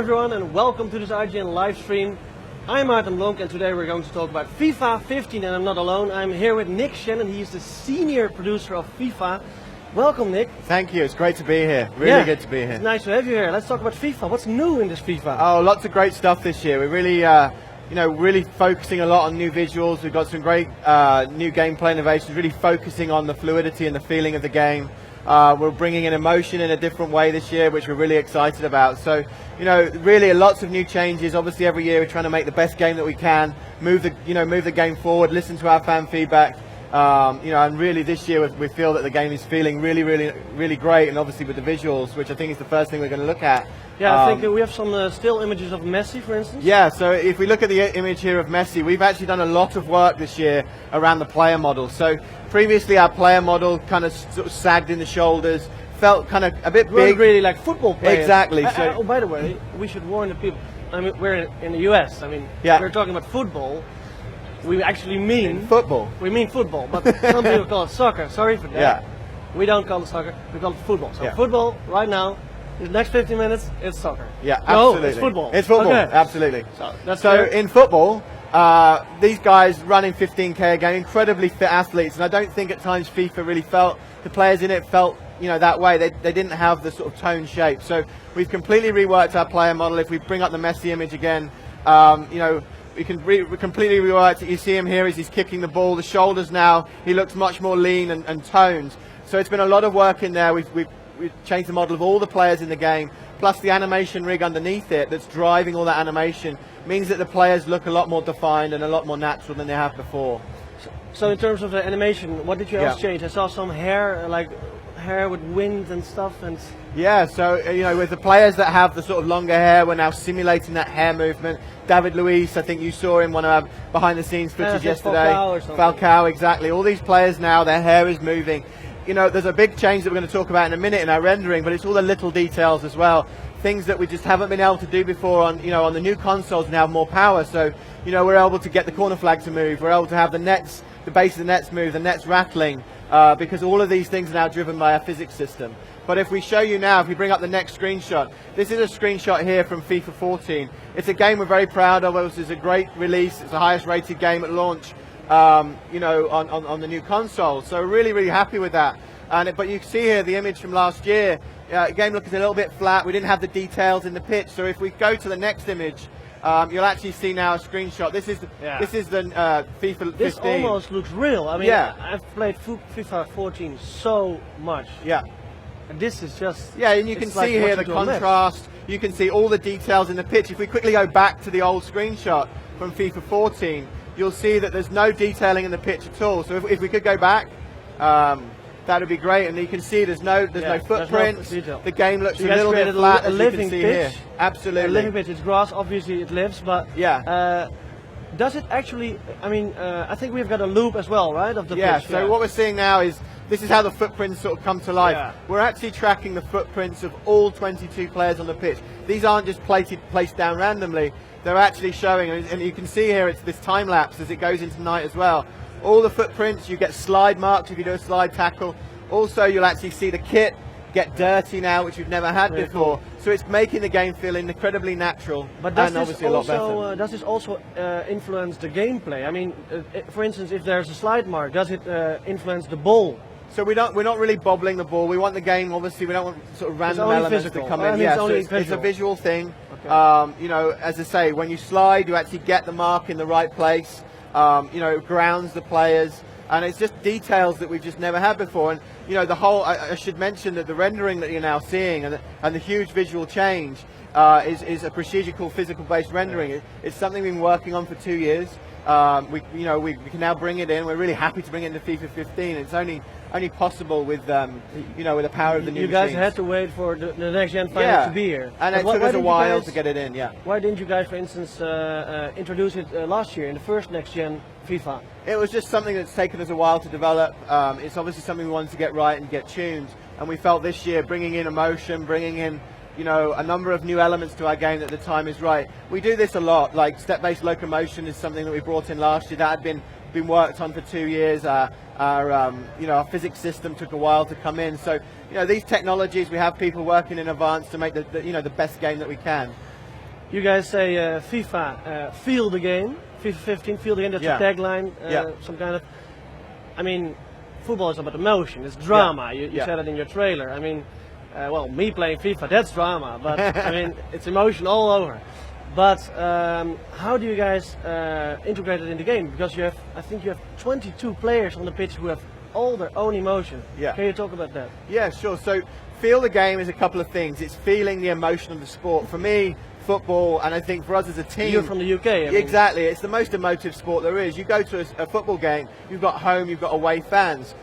everyone and welcome to this IGN live stream. I'm Maarten Blonk and today we're going to talk about FIFA 15 and I'm not alone. I'm here with Nick Shannon, he's the senior producer of FIFA. Welcome Nick. Thank you, it's great to be here. Really good to be here. It's nice to have you here. Let's talk about FIFA. What's new in this FIFA? Oh, lots of great stuff this year. We're really, really focusing a lot on new visuals. We've got some great new gameplay innovations, really focusing on the fluidity and the feeling of the game. We're bringing in emotion in a different way this year, which we're really excited about. So, really lots of new changes. Obviously, every year we're trying to make the best game that we can, move the game forward, listen to our fan feedback. And really this year we feel that the game is feeling really great, and obviously with the visuals, which I think is the first thing we're going to look at. Yeah, I think we have some still images of Messi, for instance. Yeah, so if we look at the image here of Messi, we've actually done a lot of work this year around the player model. So previously our player model kind of sort of sagged in the shoulders, felt kind of a bit big. Really like football players. Exactly. Oh, by the way, we should warn the people. I mean, we're in the US. I mean, we're talking about football. We actually mean football. We mean football, but some people call it soccer. Sorry for that. Yeah. We don't call it soccer. We call it football. So football right now. The next 15 minutes, it's soccer. Yeah, absolutely. No, it's football. It's football, okay. Absolutely. So in football, these guys running 15k a game, incredibly fit athletes, and I don't think at times FIFA really felt, the players in it felt, that way. They didn't have the sort of tone shape. So we've completely reworked our player model. If we bring up the Messi image again, we can completely rework it. You see him here as he's kicking the ball. The shoulders now, he looks much more lean and toned. So it's been a lot of work in there. We've changed the model of all the players in the game, plus the animation rig underneath it that's driving all that animation means that the players look a lot more defined and a lot more natural than they have before. So in terms of the animation, what did you else change? I saw some hair, like hair with wind and stuff. And yeah, so with the players that have the sort of longer hair, we're now simulating that hair movement. David Luiz, I think you saw in one of our behind-the-scenes footage yesterday. Falcao, exactly. All these players now, their hair is moving. There's a big change that we're going to talk about in a minute in our rendering, but it's all the little details as well. Things that we just haven't been able to do before on the new consoles now have more power. So, we're able to get the corner flag to move. We're able to have the base of the nets move, the nets rattling, because all of these things are now driven by our physics system. But if we show you now, if we bring up the next screenshot, this is a screenshot here from FIFA 14. It's a game we're very proud of. It's a great release. It's the highest rated game at launch. On the new console, so really happy with that. But you can see here the image from last year. The game looks a little bit flat. We didn't have the details in the pitch. So if we go to the next image, you'll actually see now a screenshot. This is the FIFA 15. This almost looks real. I mean, I've played FIFA 14 so much. Yeah. And this is just and you can see here the contrast. You can see all the details in the pitch. If we quickly go back to the old screenshot from FIFA 14. You'll see that there's no detailing in the pitch at all. So if we could go back, that would be great. And you can see there's no footprints. The game looks a little bit flat, as you can see here. Absolutely. A living pitch. It's grass. Obviously, it lives. But does it actually? I mean, I think we've got a loop as well, right? Of the pitch. So what we're seeing now is this is how the footprints sort of come to life. Yeah. We're actually tracking the footprints of all 22 players on the pitch. These aren't just placed down randomly. They're actually showing, and you can see here it's this time lapse as it goes into night as well. All the footprints, you get slide marks if you do a slide tackle. Also, you'll actually see the kit get dirty now, which you've never had before. Cool. So it's making the game feel incredibly natural, but and obviously a lot better. Does this also influence the gameplay? I mean, for instance, if there's a slide mark, does it influence the ball? So we're not really bobbling the ball. We want the game, obviously, we don't want sort of random elements to come in. Yeah, so it's a visual thing. Okay. As I say, when you slide, you actually get the mark in the right place. It grounds the players, and it's just details that we've just never had before. And the whole, I should mention that the rendering that you're now seeing and the huge visual change is a procedural physical-based rendering. It's something we've been working on for 2 years. We can now bring it in. We're really happy to bring it into FIFA 15. It's only possible with with the power of the new You guys machines. had to wait for the next gen finals to be here, and it took us a while to get it in. Yeah. Why didn't you guys, for instance, introduce it last year in the first next gen FIFA? It was just something that's taken us a while to develop. It's obviously something we wanted to get right and get tuned, and we felt this year bringing in emotion, bringing in a number of new elements to our game that the time is right. We do this a lot, like step-based locomotion is something that we brought in last year. That had been worked on for 2 years. Our physics system took a while to come in. So these technologies, we have people working in advance to make the best game that we can. You guys say FIFA, feel the game. FIFA 15, feel the game. That's a tagline. Some kind of. I mean, football is about emotion. It's drama. You said it in your trailer. I mean, well, me playing FIFA, that's drama. But I mean, it's emotion all over. But how do you guys integrate it in the game? Because you have, I think you have 22 players on the pitch who have all their own emotion. Can you talk about that? Yeah, sure. So feel the game is a couple of things. It's feeling the emotion of the sport. For me, football, and I think for us as a team. You're from the UK. I mean. Exactly. It's the most emotive sport there is. You go to a football game, you've got home, you've got away fans.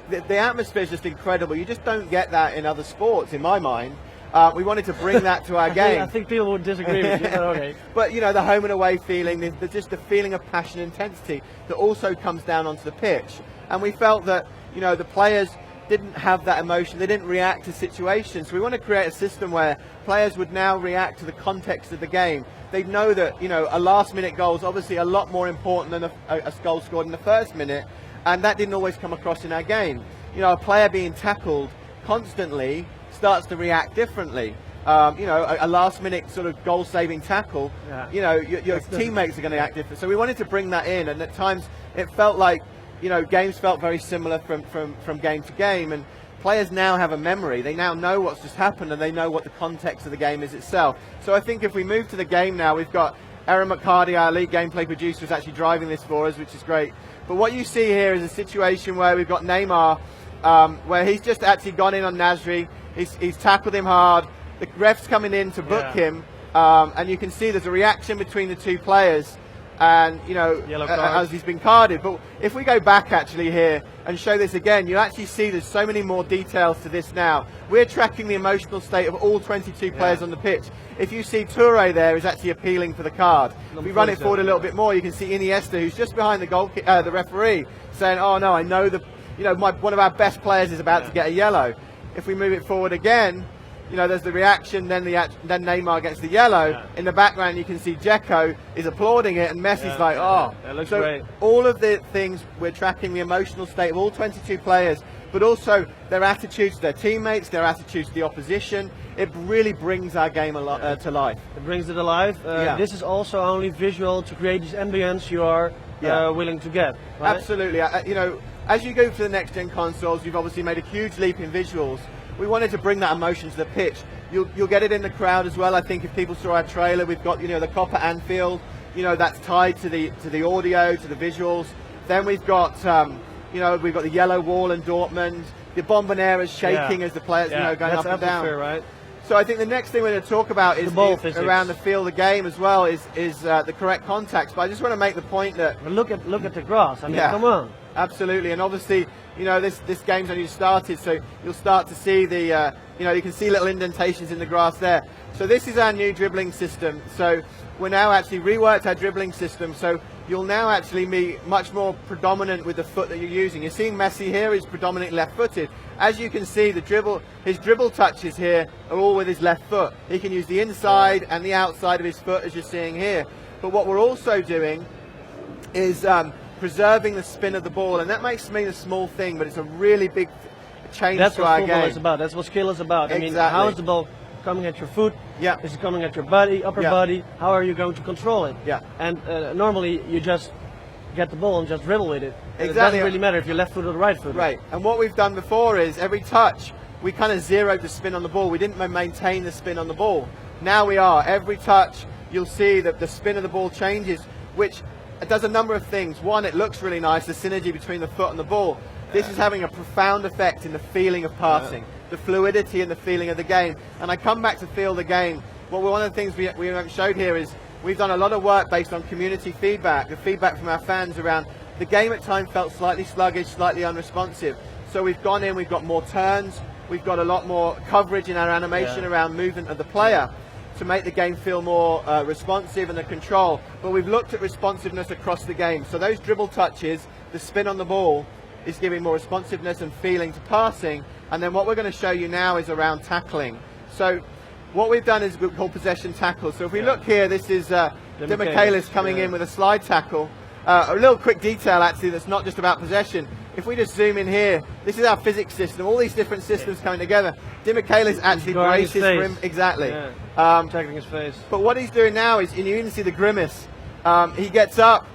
The atmosphere is just incredible. You just don't get that in other sports, in my mind. We wanted to bring that to our game. I think people would disagree with you, but okay. But, you know, the home and away feeling, just the feeling of passion and intensity that also comes down onto the pitch. And we felt that, you know, the players didn't have that emotion, they didn't react to situations. So we want to create a system where players would now react to the context of the game. They'd know that, you know, a last minute goal is obviously a lot more important than a goal scored in the first minute, and that didn't always come across in our game. You know, a player being tackled constantly starts to react differently. You know, a last minute sort of goal saving tackle, you know, your teammates are going to act different. So we wanted to bring that in, and at times it felt like, you know, games felt very similar from game to game, and players now have a memory. They now know what's just happened, and they know what the context of the game is itself. So I think if we move to the game now, we've got Aaron McCarty, our lead gameplay producer, is actually driving this for us, which is great. But what you see here is a situation where we've got Neymar, where he's just actually gone in on Nasri. He's tackled him hard. The ref's coming in to book him, and you can see there's a reaction between the two players, and, you know, as he's been carded. But if we go back actually here and show this again, you actually see there's so many more details to this now. We're tracking the emotional state of all 22 players on the pitch. If you see Toure there is actually appealing for the card. If we run it forward a little bit more, you can see Iniesta, who's just behind the referee, saying, "Oh no, I know one of our best players is about to get a yellow." If we move it forward again, you know, there's the reaction, then Neymar gets the yellow. In the background, you can see Dzeko is applauding it, and Messi's like, "Oh." That looks so great. All of the things, we're tracking the emotional state of all 22 players, but also their attitudes to their teammates, their attitudes to the opposition. It really brings our game to life. It brings it alive. This is also only visual to create this ambience you are willing to get. Right? Absolutely. You know, as you go to the next gen consoles, you've obviously made a huge leap in visuals. We wanted to bring that emotion to the pitch. You'll get it in the crowd as well. I think if people saw our trailer, we've got, you know, the copper Anfield, you know, that's tied to the audio, to the visuals. Then we've got you know, we've got the yellow wall in Dortmund. The Bombonera is shaking as the players, you know, going up and down. Right? So I think the next thing we're going to talk about is around the feel of the game as well, is the correct contacts. But I just want to make the point that look at the grass. I mean, come on. Absolutely, and obviously, you know, this game's only started, so you'll start to see the, you know, you can see little indentations in the grass there. So this is our new dribbling system. So we're now actually reworked our dribbling system, so you'll now actually be much more predominant with the foot that you're using. You're seeing Messi here is predominantly left-footed. As you can see, his dribble touches here are all with his left foot. He can use the inside and the outside of his foot, as you're seeing here. But what we're also doing is preserving the spin of the ball, and that makes me a small thing, but it's a really big change to our game. That's what football is about. That's what skill is about. Exactly. I mean, how is the ball coming at your foot? Yeah. Is it coming at your body, upper body? How are you going to control it? Yeah. And normally you just get the ball and just dribble with it. Exactly. It doesn't really matter if you're left foot or right foot. Right. And what we've done before is every touch we kind of zeroed the spin on the ball. We didn't maintain the spin on the ball. Now we are. Every touch you'll see that the spin of the ball changes, which it does a number of things. One, it looks really nice, the synergy between the foot and the ball. This is having a profound effect in the feeling of passing, the fluidity and the feeling of the game. And I come back to feel the game. Well, one of the things we haven't showed here is we've done a lot of work based on community feedback, the feedback from our fans around the game at times felt slightly sluggish, slightly unresponsive. So we've gone in, we've got more turns, we've got a lot more coverage in our animation around movement of the player to make the game feel more responsive and the control. But we've looked at responsiveness across the game. So those dribble touches, the spin on the ball, is giving more responsiveness and feeling to passing. And then what we're going to show you now is around tackling. So what we've done is we call possession tackle. So if we look here, this is Demichelis coming in with a slide tackle. A little quick detail actually that's not just about possession. if we just zoom in here, this is our physics system, all these different systems coming together. Dimichaelis actually braces for him. Exactly. Yeah. Protecting his face. But what he's doing now is, and you even see the grimace, he gets up,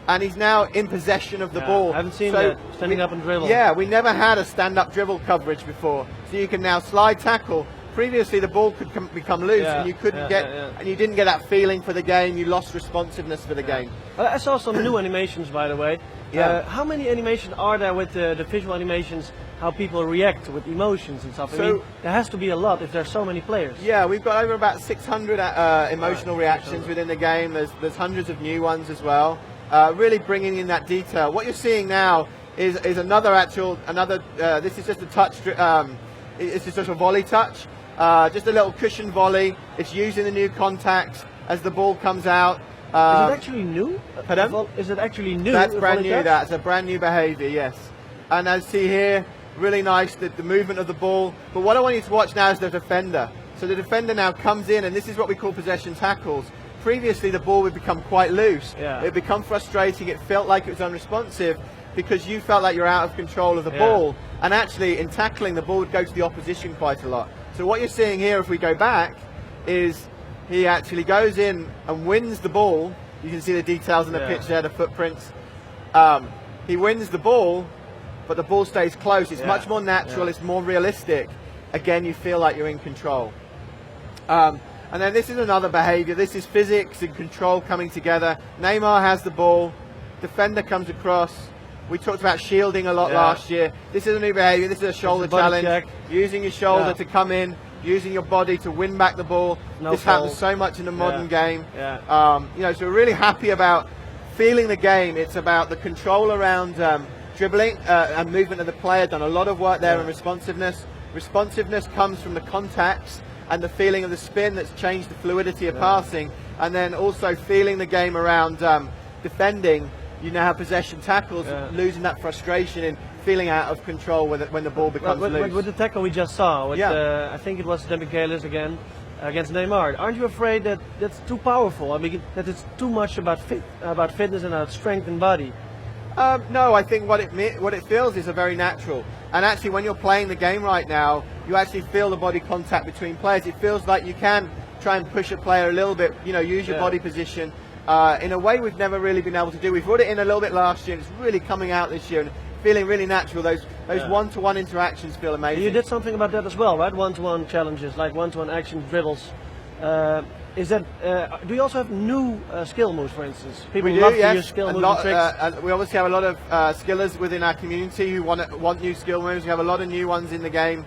and he's now in possession of the ball. I haven't seen that, standing up and dribble. Yeah, we never had a stand-up dribble coverage before. So you can now slide tackle. Previously, the ball could become loose, and you couldn't and you didn't get that feeling for the game. You lost responsiveness for the game. I saw some new animations, by the way. How many animations are there with the visual animations? How people react with emotions and stuff. I mean, there has to be a lot if there's so many players. Yeah, we've got over about 600 emotional reactions within the game. There's hundreds of new ones as well. Really bringing in that detail. What you're seeing now is another. This is just a touch. It's just a volley touch. Just a little cushion volley. It's using the new contacts as the ball comes out. Is it actually new? Pardon? Is it actually new? That's brand new. That's a brand new behaviour. Yes. And as you see here, really nice the movement of the ball. But what I want you to watch now is the defender. So the defender now comes in, and this is what we call possession tackles. Previously, the ball would become quite loose. It would become frustrating. It felt like it was unresponsive because you felt like you're out of control of the ball. And actually, in tackling, the ball would go to the opposition quite a lot. So what you're seeing here, if we go back, is he actually goes in and wins the ball. You can see the details in the pitch there, the footprints. He wins the ball, but the ball stays close. It's much more natural. It's more realistic. Again, you feel like you're in control. And then this is another behaviour. This is physics and control coming together. Neymar has the ball. Defender comes across. We talked about shielding a lot last year. This is a new behaviour. This is a shoulder challenge. Check. Using your shoulder to come in, using your body to win back the ball. This happens so much in the modern game. You know, so we're really happy about feeling the game. It's about the control around dribbling and movement of the player. Done a lot of work there in responsiveness. Responsiveness comes from the contacts and the feeling of the spin that's changed the fluidity of passing, and then also feeling the game around defending. You now have possession tackles, losing that frustration and feeling out of control when the ball becomes loose. With the tackle we just saw, with, I think it was Demichelis again against Neymar. Aren't you afraid that that's too powerful? I mean, that it's too much about fitness and about strength and body? No, I think what it feels is a very natural. And actually, when you're playing the game right now, you actually feel the body contact between players. It feels like you can try and push a player a little bit, you know, use your body position in a way we've never really been able to do. We've brought it in a little bit last year, and it's really coming out this year and feeling really natural. Those one-to-one interactions feel amazing. You did something about that as well, right? One-to-one challenges, like one-to-one action dribbles. Is that? Do you also have new skill moves, for instance? People love to use skill moves and tricks. We obviously have a lot of skillers within our community who want new skill moves. We have a lot of new ones in the game,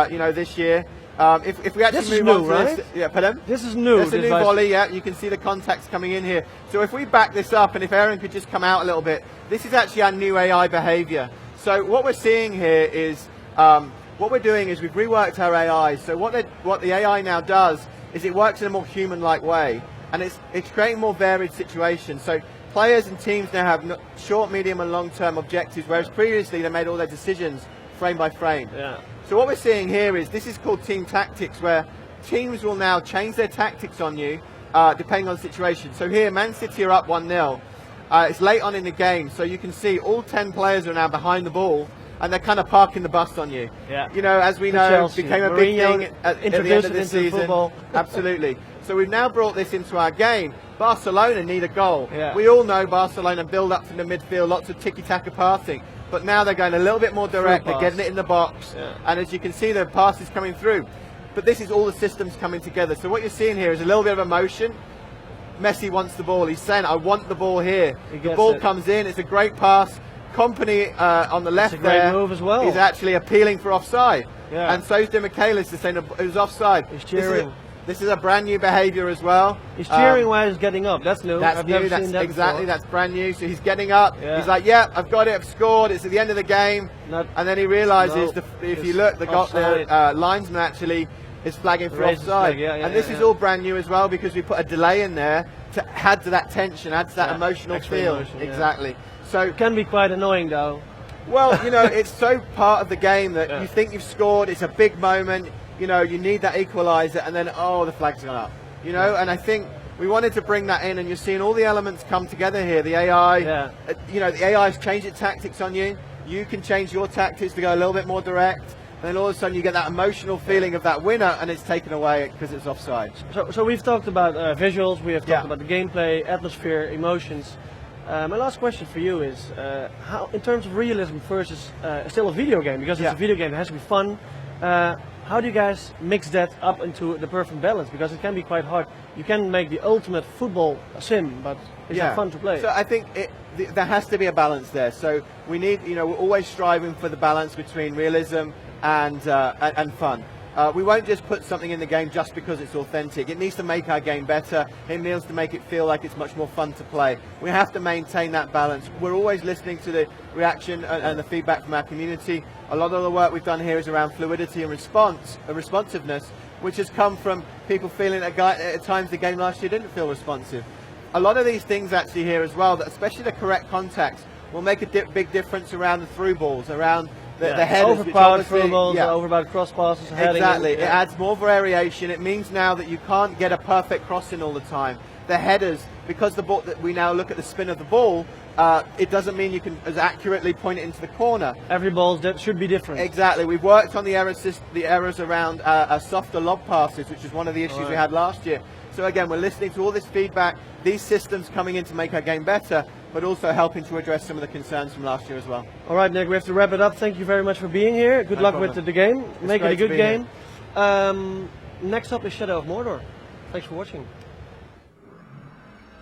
you know, this year. If we actually move on to this, pardon? This is new. It's a new volley. You can see the contacts coming in here. So if we back this up, and if Aaron could just come out a little bit, this is actually our new AI behaviour. So what we're seeing here is what we're doing is we've reworked our AI. So what the AI now does is it works in a more human-like way, and it's creating more varied situations. So players and teams now have short, medium, and long-term objectives, whereas previously they made all their decisions frame by frame. So what we're seeing here is this is called team tactics, where teams will now change their tactics on you depending on the situation. So here, Man City are up 1-0. It's late on in the game, so you can see all 10 players are now behind the ball, and they're kind of parking the bus on you. You know, as we know, it became a big thing at the end of this season. Absolutely. So we've now brought this into our game. Barcelona need a goal. We all know Barcelona build up from the midfield, lots of tiki-taka passing. But now they're going a little bit more direct, they're getting it in the box. And as you can see, the pass is coming through. But this is all the systems coming together. So what you're seeing here is a little bit of emotion. Messi wants the ball. He's saying, I want the ball here. The ball comes in. It's a great pass. Company on the left there move as well. Is actually appealing for offside. And so is Demichelis is saying it was offside. He's cheering. This is a brand new behaviour as well. He's cheering while he's getting up. That's new. That's new. That's exactly. That's brand new. So he's getting up. He's like, "Yeah, I've got it. I've scored. It's at the end of the game." And then he realises, if you look, the linesman actually is flagging for offside. And this is all brand new as well, because we put a delay in there to add to that tension, add to that emotional feel. Exactly. So it can be quite annoying, though. Well, you know, it's so part of the game that you think you've scored. It's a big moment. You know, you need that equaliser, and then, the flag's gone up. You know, and I think we wanted to bring that in, and you're seeing all the elements come together here. The AI, you know, the AI's changed its tactics on you. you can change your tactics to go a little bit more direct, and then all of a sudden you get that emotional feeling of that winner, and it's taken away because it's offside. So we've talked about visuals, we have talked about the gameplay, atmosphere, emotions. My last question for you is, how, in terms of realism versus still a video game, because it's a video game, it has to be fun, how do you guys mix that up into the perfect balance? Because it can be quite hard. You can make the ultimate football sim, but it's not fun to play. So I think there has to be a balance there. So we need, we're always striving for the balance between realism and fun. We won't just put something in the game just because it's authentic. It needs to make our game better. It needs to make it feel like it's much more fun to play. We have to maintain that balance. We're always listening to the reaction and the feedback from our community. A lot of the work we've done here is around fluidity and responsiveness, which has come from people feeling at times the game last year didn't feel responsive. A lot of these things actually here as well, that especially the correct contacts, will make a big difference around the through balls, around the headers, overpowered through balls, overpowered cross passes, exactly. It adds more variation. It means now that you can't get a perfect crossing all the time. The headers, because the ball, that we now look at the spin of the ball, it doesn't mean you can as accurately point it into the corner. Every ball should be different. Exactly. We've worked on the errors around softer lob passes, which is one of the issues we had last year. So again, we're listening to all this feedback, these systems coming in to make our game better, but also helping to address some of the concerns from last year as well. All right, Nick, we have to wrap it up. Thank you very much for being here. Good luck with the game. Make it a good game. Next up is Shadow of Mordor. Thanks for watching.